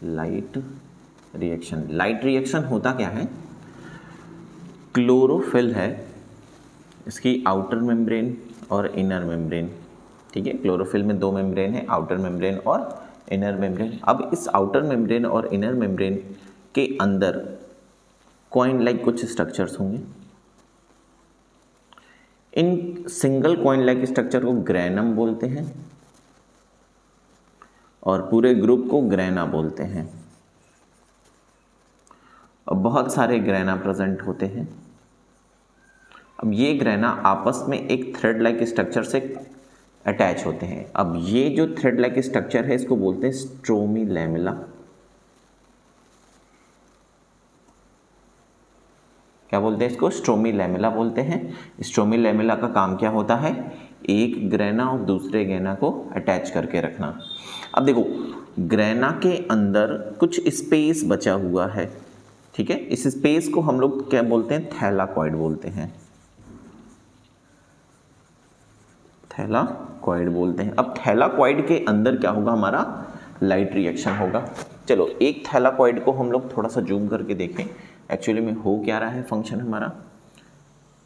Light reaction. Light reaction होता क्या है, क्लोरोफिल है, इसकी आउटर मेम्ब्रेन और इनर मेम्ब्रेन, ठीक है। क्लोरोफिल में दो मेम्ब्रेन है, आउटर मेम्ब्रेन और इनर मेम्ब्रेन। अब इस आउटर मेम्ब्रेन और इनर मेम्ब्रेन के अंदर कॉइन लाइक कुछ स्ट्रक्चर्स होंगे। In single coin like structure को ग्रेनम बोलते हैं और पूरे ग्रुप को ग्रेना बोलते हैं। और बहुत सारे ग्रेना प्रेजेंट होते हैं। अब ये ग्रेना आपस में एक थ्रेड लाइक स्ट्रक्चर से अटैच होते हैं। अब ये जो थ्रेड लाइक स्ट्रक्चर है इसको बोलते हैं स्ट्रोमी लैमेला। क्या बोलते हैं इसको, स्ट्रोमी लैमेला बोलते हैं। स्ट्रोमी लैमेला का काम क्या होता है, एक ग्रेना और दूसरे ग्रेना को अटैच करके रखना। अब देखो, ग्रेना के अंदर कुछ स्पेस बचा हुआ है, ठीक है। इस स्पेस को हम लोग क्या बोलते हैं, थैलाकॉइड बोलते हैं। थैलाकॉइड बोलते हैं। अब थैलाकॉइड के अंदर क्या होगा, हमारा लाइट रिएक्शन होगा। चलो एक थैलाकॉइड को हम लोग थोड़ा सा जूम करके देखें, एक्चुअली में हो क्या रहा है फंक्शन हमारा।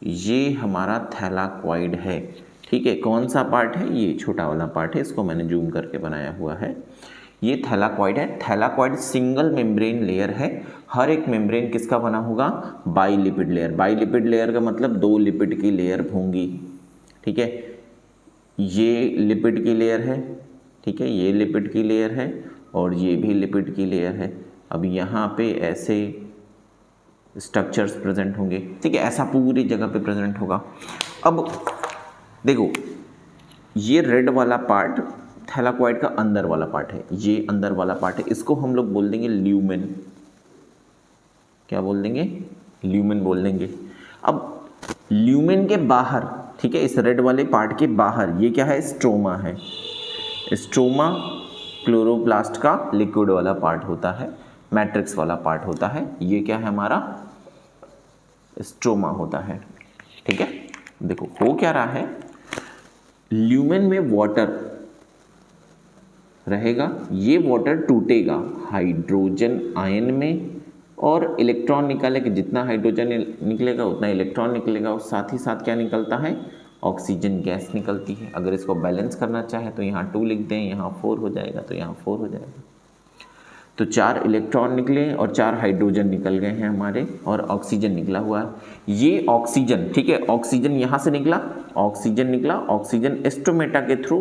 ये हमारा थैलाकॉइड है, ठीक है। कौन सा पार्ट है, ये छोटा वाला पार्ट है, इसको मैंने जूम करके बनाया हुआ है। ये थैलाकॉइड है। थैलाकॉइड सिंगल मेम्ब्रेन लेयर है। हर एक मेम्ब्रेन किसका बना होगा, बाइलिपिड लेयर। बाइलिपिड लेयर का मतलब दो लिपिड की लेयर होंगी, ठीक है। ये लिपिड की लेयर है, ठीक है, ये लिपिड की लेयर है और ये भी लिपिड की लेयर है। अब यहाँ पे ऐसे स्ट्रक्चर्स प्रेजेंट होंगे, ठीक है, ऐसा पूरी जगह पे प्रेजेंट होगा। अब देखो, ये रेड वाला पार्ट थैलाकॉइड का अंदर वाला पार्ट है, ये अंदर वाला पार्ट है, इसको हम लोग बोल देंगे ल्यूमेन। क्या बोल देंगे, ल्यूमेन बोल देंगे। अब ल्यूमेन के बाहर, ठीक है, इस रेड वाले पार्ट के बाहर ये क्या है, स्ट्रोमा है। स्ट्रोमा क्लोरोप्लास्ट का लिक्विड वाला पार्ट होता है, मैट्रिक्स वाला पार्ट होता है। ये क्या है, हमारा स्ट्रोमा होता है, ठीक है। देखो हो क्या रहा है, ल्यूमेन में वाटर रहेगा, ये वाटर टूटेगा हाइड्रोजन आयन में और इलेक्ट्रॉन निकालेगा। जितना हाइड्रोजन निकलेगा उतना इलेक्ट्रॉन निकलेगा और साथ ही साथ क्या निकलता है, ऑक्सीजन गैस निकलती है। अगर इसको बैलेंस करना चाहे तो यहाँ 2 लिख दें, यहाँ 4 हो जाएगा, तो यहाँ 4 हो जाएगा। तो 4 इलेक्ट्रॉन निकले और 4 हाइड्रोजन निकल गए हैं हमारे और ऑक्सीजन निकला हुआ है। ये ऑक्सीजन, ठीक है, ऑक्सीजन यहाँ से निकला, ऑक्सीजन निकला, ऑक्सीजन स्टोमेटा के थ्रू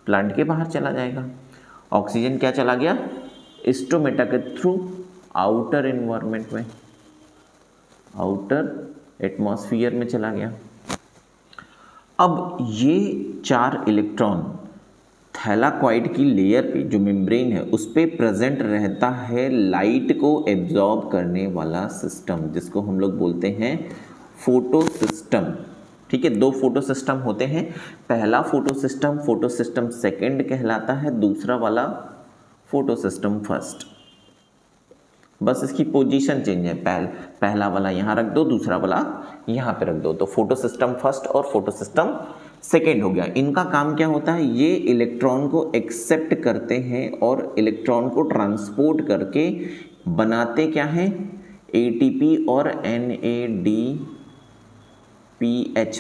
प्लांट के बाहर चला जाएगा। ऑक्सीजन क्या चला गया, स्टोमेटा के थ्रू आउटर एनवायरनमेंट में, आउटर एटमॉस्फेयर में चला गया। अब ये 4 इलेक्ट्रॉन थैलाकॉइड की लेयर पे जो मेम्ब्रेन है उस पे प्रेजेंट रहता है लाइट को एब्जॉर्ब करने वाला सिस्टम, जिसको हम लोग बोलते हैं फोटो सिस्टम, ठीक है। 2 फोटो सिस्टम होते हैं। पहला फोटो सिस्टम सेकेंड कहलाता है, दूसरा वाला फोटो सिस्टम फर्स्ट। बस इसकी पोजीशन चेंज है, पहला वाला यहाँ रख दो, दूसरा वाला यहाँ पे रख दो, तो फोटो सिस्टम फर्स्ट और फोटो सिस्टम सेकेंड हो गया। इनका काम क्या होता है, ये इलेक्ट्रॉन को एक्सेप्ट करते हैं और इलेक्ट्रॉन को ट्रांसपोर्ट करके बनाते क्या है, एटीपी और NADPH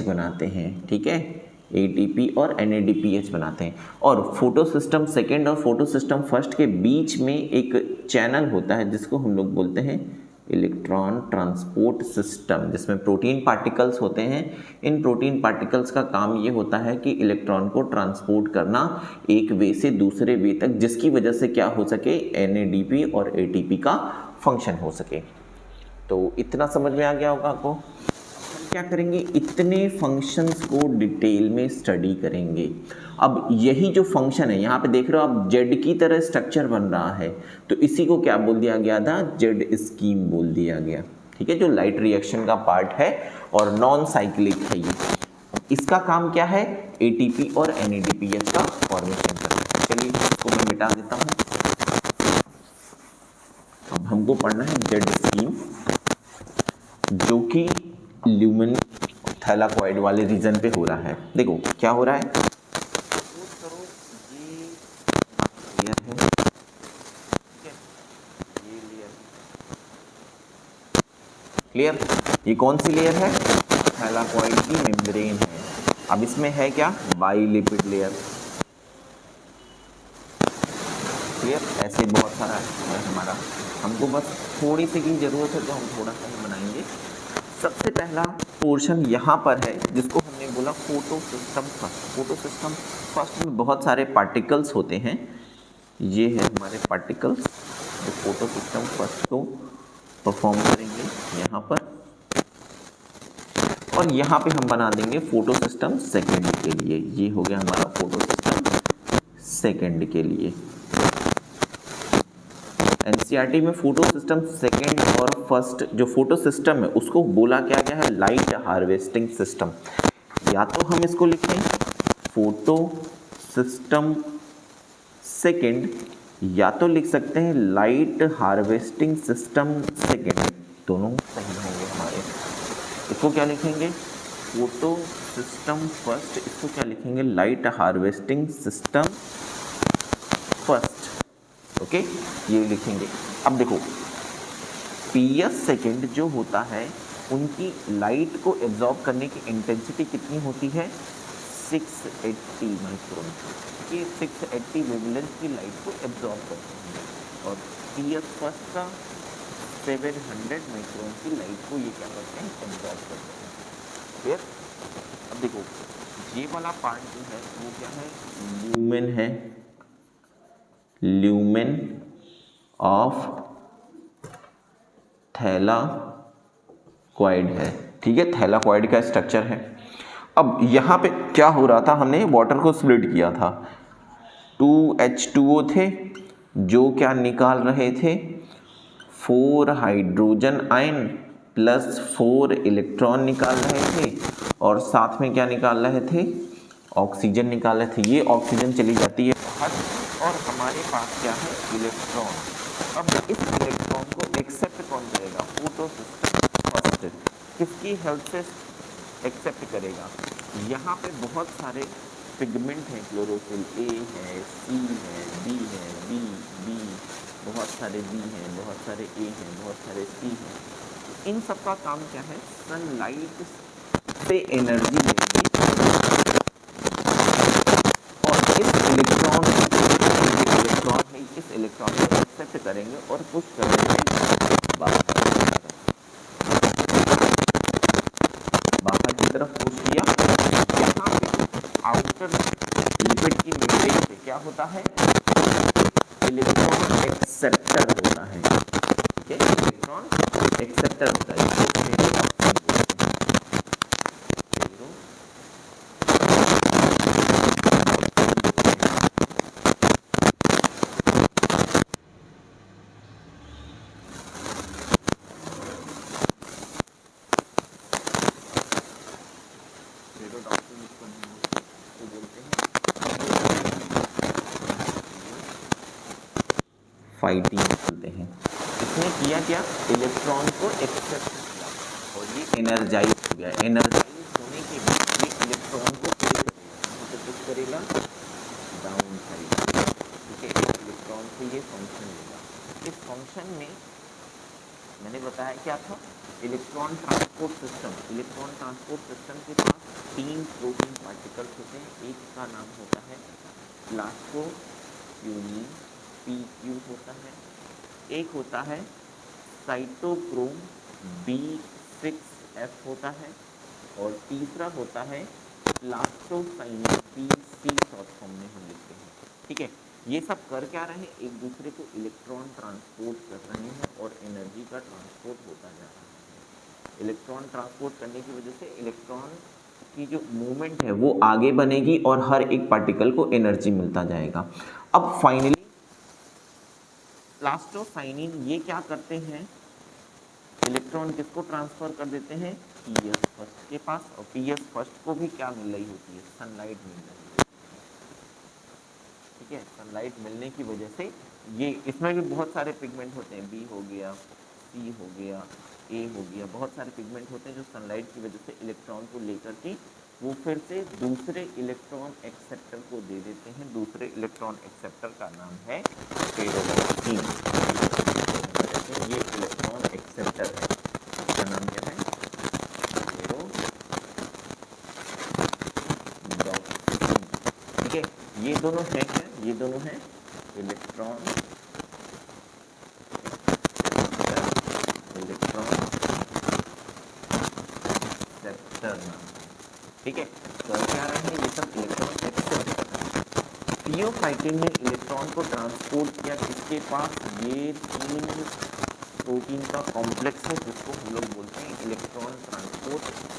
बनाते हैं, ठीक है। एटीपी और NADPH बनाते हैं। और फोटो सिस्टम सेकेंड और फोटो सिस्टम फर्स्ट के बीच में एक चैनल होता है जिसको हम लोग बोलते हैं इलेक्ट्रॉन ट्रांसपोर्ट सिस्टम, जिसमें प्रोटीन पार्टिकल्स होते हैं। इन प्रोटीन पार्टिकल्स का काम ये होता है कि इलेक्ट्रॉन को ट्रांसपोर्ट करना एक वे से दूसरे वे तक, जिसकी वजह से क्या हो सके, NADP और ATP का फंक्शन हो सके। तो इतना समझ में आ गया होगा आपको। क्या करेंगे, इतने फंक्शंस को डिटेल में स्टडी करेंगे। अब यही जो फंक्शन है, यहाँ पे देख रहे हो आप, जेड की तरह स्ट्रक्चर बन रहा है, तो इसी को क्या बोल दिया गया था, जेड स्कीम बोल दिया गया, ठीक है, जो लाइट रिएक्शन का पार्ट है और नॉन साइक्लिक है ये। इसका काम क्या है, एटीपी और NADPH का फॉर्मेशन करना। चलिए इसको मैं मिटा देता हूँ। अब हमको पढ़ना है जेड स्कीम, जो कि ल्यूमेन थैलाकॉइड वाले रीजन पे हो रहा है। देखो क्या हो रहा है, ये लेयर है, ठीक है, क्लियर। ये कौन सी लेयर है, थैलाकॉइड की मेम्ब्रेन है। अब इसमें है क्या, बाइलिपिड लेयर। क्लियर, ऐसे बहुत सारा है हमारा, हमको बस थोड़ी सी की जरूरत है तो हम थोड़ा सा ही बनाएंगे। सबसे पहला पोर्शन यहाँ पर है जिसको हमने बोला photo system first. Photo system first में बहुत सारे पार्टिकल्स होते हैं, ये है हमारे पार्टिकल्स जो फोटो सिस्टम फर्स्ट को परफॉर्म करेंगे यहाँ पर, और यहाँ पे हम बना देंगे फोटो सिस्टम सेकेंड के लिए। ये हो गया हमारा फोटो सिस्टम सेकेंड के लिए। एनसीईआरटी में फोटो सिस्टम सेकेंड और फर्स्ट जो फोटो सिस्टम है उसको बोला क्या गया है, लाइट हार्वेस्टिंग सिस्टम। या तो हम इसको लिखें फोटो सिस्टम सेकेंड, या तो लिख सकते हैं लाइट हार्वेस्टिंग सिस्टम सेकेंड, दोनों सही होंगे हमारे। इसको क्या लिखेंगे, फोटो सिस्टम फर्स्ट, इसको क्या लिखेंगे, light harvesting system first. Okay, ये लिखेंगे। अब देखो पीएस सेकेंड जो होता है उनकी लाइट को एब्जॉर्ब करने की इंटेंसिटी कितनी होती है, 680 माइक्रोन। ये 680 वेवलेंथ की लाइट को एब्जॉर्ब करते हैं, और पीएस फर्स्ट का 700 माइक्रोन की लाइट को ये क्या करते हैं, एब्जॉर्ब करते हैं। फिर अब देखो ये वाला पार्ट जो है वो क्या है, ल्यूमेन है, ल्यूमेन ऑफ थैलाकॉइड है। ठीक है, थैलाकॉइड का स्ट्रक्चर है। अब यहाँ पे क्या हो रहा था, हमने वाटर को स्प्लिट किया था, 2H2O थे जो क्या निकाल रहे थे, 4 हाइड्रोजन आयन प्लस 4 इलेक्ट्रॉन निकाल रहे थे, और साथ में क्या निकाल रहे थे, ऑक्सीजन निकाल रहे थे। ये ऑक्सीजन चली जाती है बाहर और हमारे पास क्या है, इलेक्ट्रॉन। अब इस इलेक्ट्रॉन को एक्सेप्ट कौन करेगा, फोटो सिस्टम फर्स्ट। किसकी हेल्प से एक्सेप्ट करेगा, यहाँ पे बहुत सारे पिगमेंट हैं, क्लोरोफिल ए है, सी है, बी है, बी, बहुत सारे बी हैं, बहुत सारे ए हैं, बहुत सारे सी हैं। इन सब का काम क्या है, सनलाइट से एनर्जी लेंगे और इस इलेक्ट्रॉन है, इस इलेक्ट्रॉन को एक्सेप्ट करेंगे और पुश करेंगे बाहर की तरफ पुश किया। यहाँ पे आउटर लिपिड की मेम्ब्रेन से क्या होता है, इलेक्ट्रॉन एक्सेप्टर होता है। ठीक है, इलेक्ट्रॉन एक्सेप्टर होता है। फाइटिंग बोलते हैं। इसने किया क्या, इलेक्ट्रॉन को एक्सेप्ट किया और ये एनर्जाइज हो गया। एनर्जाइज होने के बाद ये इलेक्ट्रॉन को पुश करेगा डाउन साइड। ठीक है, इलेक्ट्रॉन से ये फंक्शन लेगा। इस फंक्शन में मैंने बताया क्या था, electron transport system. Electron transport system के पास 3 प्रोटीन पार्टिकल्स होते हैं। एक का नाम होता है प्लास्टोक्यूनिन, PQ होता है, एक होता है साइटोक्रोम B6F होता है, और तीसरा होता है प्लास्टोसाइनिन PC शॉर्ट फॉर्म में हम लिखते हैं। ठीक है, ये सब कर क्या रहे हैं, एक दूसरे को इलेक्ट्रॉन ट्रांसपोर्ट कर रहे हैं और एनर्जी का ट्रांसपोर्ट होता जा रहा है। इलेक्ट्रॉन ट्रांसपोर्ट करने की वजह से इलेक्ट्रॉन की जो मूवमेंट है वो आगे बनेगी और हर एक पार्टिकल को एनर्जी मिलता जाएगा। अब फाइनली प्लास्टोसाइनिन ये क्या करते हैं, इलेक्ट्रॉन किसको ट्रांसफर कर देते हैं, पीएस फर्स्ट के पास, और पीएस फर्स्ट को भी क्या मिल रही होती है, सनलाइट मिल रही है। ठीक है, सनलाइट मिलने की वजह से ये, इसमें भी बहुत सारे पिगमेंट होते हैं, बी हो गया, सी हो गया, ए हो गया, बहुत सारे पिगमेंट होते हैं जो सनलाइट की वजह से इलेक्ट्रॉन को लेकर के वो फिर से दूसरे इलेक्ट्रॉन एक्सेप्टर को दे देते हैं। दूसरे इलेक्ट्रॉन एक्सेप्टर का नाम है पेरोक्सीन। ये इलेक्ट्रॉन एक्सेप्टर है, इसका नाम ठीक है, ये दोनों है क्या, ये दोनों है इलेक्ट्रॉन एक्सेप्टर, ठीक है। तो क्या रहे हैं, ये सब इलेक्ट्रॉन एक्सेप्टर। थियोफाइटिन ने इलेक्ट्रॉन को ट्रांसपोर्ट किया किसके पास, ये 3 प्रोटीन का कॉम्प्लेक्स है जिसको हम लोग बोलते हैं electron transport system.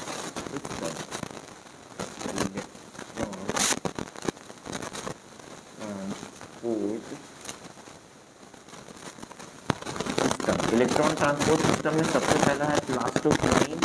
Electron transport system में सबसे पहला है प्लास्टोक्यूनिन,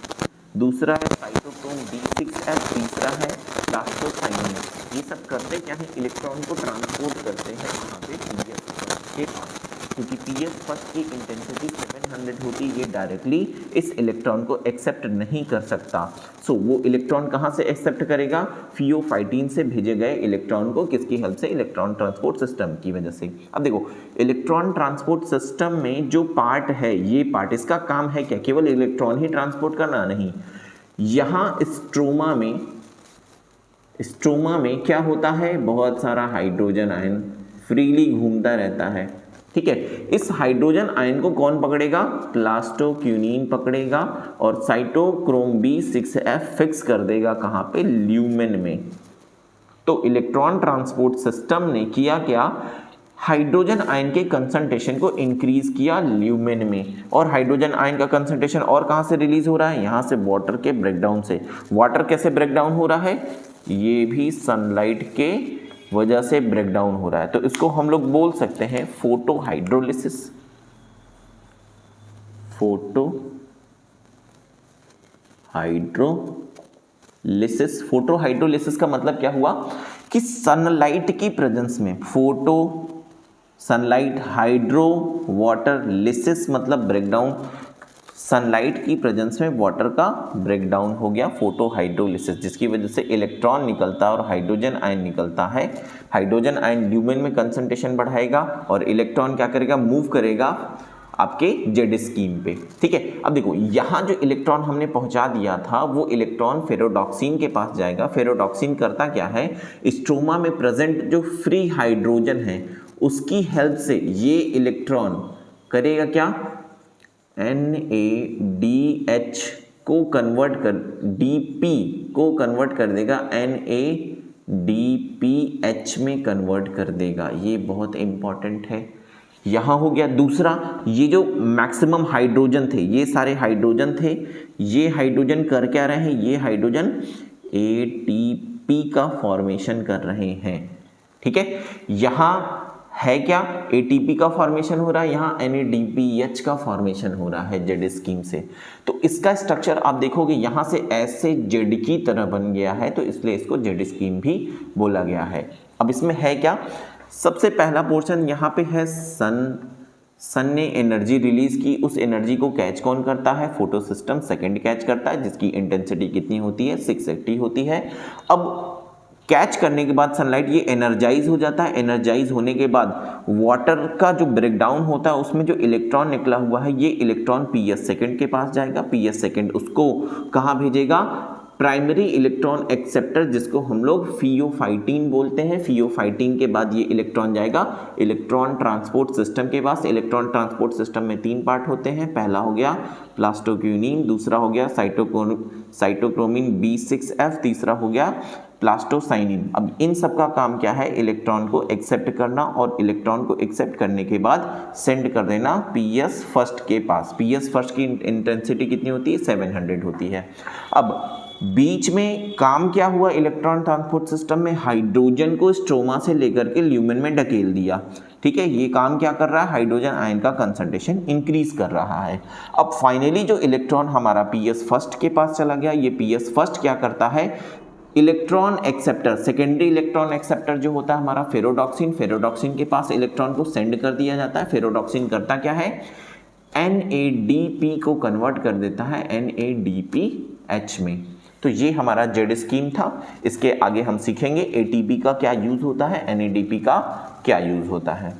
दूसरा है साइटोक्रोम B6F, तीसरा है प्लास्टोसाइनिन। ये सब करते क्या है, इलेक्ट्रॉन को ट्रांसपोर्ट करते हैं वहाँ पे PS के पास, क्योंकि PS फर्स्ट की इंटेंसिटी 700 होती है, ये डायरेक्टली इस इलेक्ट्रॉन को एक्सेप्ट नहीं कर सकता। सो वो इलेक्ट्रॉन कहाँ से एक्सेप्ट करेगा, थियोफाइटिन से भेजे गए इलेक्ट्रॉन को, किसकी हेल्प से, इलेक्ट्रॉन ट्रांसपोर्ट सिस्टम की वजह से। अब देखो इलेक्ट्रॉन ट्रांसपोर्ट सिस्टम में जो पार्ट है, ये पार्ट, इसका काम है क्या, केवल इलेक्ट्रॉन ही ट्रांसपोर्ट करना नहीं। यहाँ स्ट्रोमा में क्या होता है, बहुत सारा हाइड्रोजन आयन फ्रीली घूमता रहता है, ठीक है। इस हाइड्रोजन आयन को कौन पकड़ेगा, प्लास्टोक्यूनिन पकड़ेगा और साइटोक्रोम B6F फिक्स कर देगा कहाँ पे, ल्यूमेन में। तो इलेक्ट्रॉन ट्रांसपोर्ट सिस्टम ने किया क्या, हाइड्रोजन आयन के कंसंट्रेशन को इंक्रीज किया ल्यूमेन में। और हाइड्रोजन आयन का कंसंट्रेशन और कहाँ से रिलीज हो रहा है, यहाँ से वाटर के ब्रेकडाउन से। वाटर कैसे ब्रेकडाउन हो रहा है, ये भी सनलाइट के वजह से ब्रेकडाउन हो रहा है। तो इसको हम लोग बोल सकते हैं फोटो हाइड्रोलिसिस। फोटो हाइड्रोलिसिस का मतलब क्या हुआ कि सनलाइट की प्रेजेंस में, photo sunlight, hydro water, lysis मतलब ब्रेकडाउन, सनलाइट की प्रेजेंस में वाटर का ब्रेकडाउन हो गया, फोटो हाइड्रोलिसिस, जिसकी वजह से इलेक्ट्रॉन निकलता है और हाइड्रोजन आयन निकलता है। हाइड्रोजन आयन ल्यूमेन में कंसंट्रेशन बढ़ाएगा और इलेक्ट्रॉन क्या करेगा, मूव करेगा आपके जेड स्कीम पे, ठीक है। अब देखो यहाँ जो इलेक्ट्रॉन हमने पहुंचा दिया था वो इलेक्ट्रॉन फेरोडॉक्सिन के पास जाएगा। फेरोडॉक्सिन करता क्या है, स्ट्रोमा में प्रेजेंट जो फ्री हाइड्रोजन है उसकी हेल्प से ये इलेक्ट्रॉन करेगा क्या, NADH को कन्वर्ट कर, DP को कन्वर्ट कर देगा NADPH में कन्वर्ट कर देगा। ये बहुत इंपॉर्टेंट है। यहाँ हो गया दूसरा, ये जो मैक्सिमम हाइड्रोजन थे, ये सारे हाइड्रोजन थे, ये हाइड्रोजन कर क्या रहे हैं, ये हाइड्रोजन ATP का फॉर्मेशन कर रहे हैं, ठीक है। यहाँ है क्या, ATP का फॉर्मेशन हो रहा है, यहाँ NADPH का फॉर्मेशन हो रहा है जेड स्कीम से। तो इसका स्ट्रक्चर आप देखोगे यहाँ से ऐसे जेड की तरह बन गया है, तो इसलिए इसको जेड स्कीम भी बोला गया है। अब इसमें है क्या, सबसे पहला पोर्शन यहाँ पे है सन ने एनर्जी रिलीज की, उस एनर्जी को कैच कौन करता है, फोटो सिस्टम सेकेंड कैच करता है, जिसकी इंटेंसिटी कितनी होती है, 680 होती है। अब कैच करने के बाद सनलाइट ये एनर्जाइज हो जाता है। एनर्जाइज होने के बाद वाटर का जो ब्रेकडाउन होता है उसमें जो इलेक्ट्रॉन निकला हुआ है, ये इलेक्ट्रॉन PS सेकेंड के पास जाएगा। PS सेकेंड उसको कहाँ भेजेगा, प्राइमरी इलेक्ट्रॉन एक्सेप्टर, जिसको हम लोग थियोफाइटिन बोलते हैं। थियोफाइटिन के बाद ये इलेक्ट्रॉन जाएगा इलेक्ट्रॉन ट्रांसपोर्ट सिस्टम के पास। इलेक्ट्रॉन ट्रांसपोर्ट सिस्टम में 3 पार्ट होते हैं, पहला हो गया प्लास्टोक्यूनिन, दूसरा हो गया साइटोक्रोमिन B6F, तीसरा हो गया प्लास्टोसाइनिन। अब इन सब का काम क्या है, इलेक्ट्रॉन को एक्सेप्ट करना, और इलेक्ट्रॉन को एक्सेप्ट करने के बाद सेंड कर देना PS फर्स्ट के पास। PS फर्स्ट की इंटेंसिटी कितनी होती है, 700 होती है। अब बीच में काम क्या हुआ, इलेक्ट्रॉन ट्रांसपोर्ट सिस्टम में हाइड्रोजन को स्ट्रोमा से लेकर के ल्यूमेन में ढकेल दिया, ठीक है। ये काम क्या कर रहा है, हाइड्रोजन आयन का कंसंट्रेशन इंक्रीज कर रहा है। अब फाइनली जो इलेक्ट्रॉन हमारा PS फर्स्ट के पास चला गया, ये PS फर्स्ट क्या करता है, electron acceptor, secondary electron acceptor जो होता है हमारा फेरोडॉक्सिन के पास इलेक्ट्रॉन को सेंड कर दिया जाता है। फेरोडॉक्सिन करता क्या है, NADP को कन्वर्ट कर देता है NADPH में। तो ये हमारा जेड स्कीम था। इसके आगे हम सीखेंगे ATP का क्या यूज होता है, NADP का क्या यूज होता है।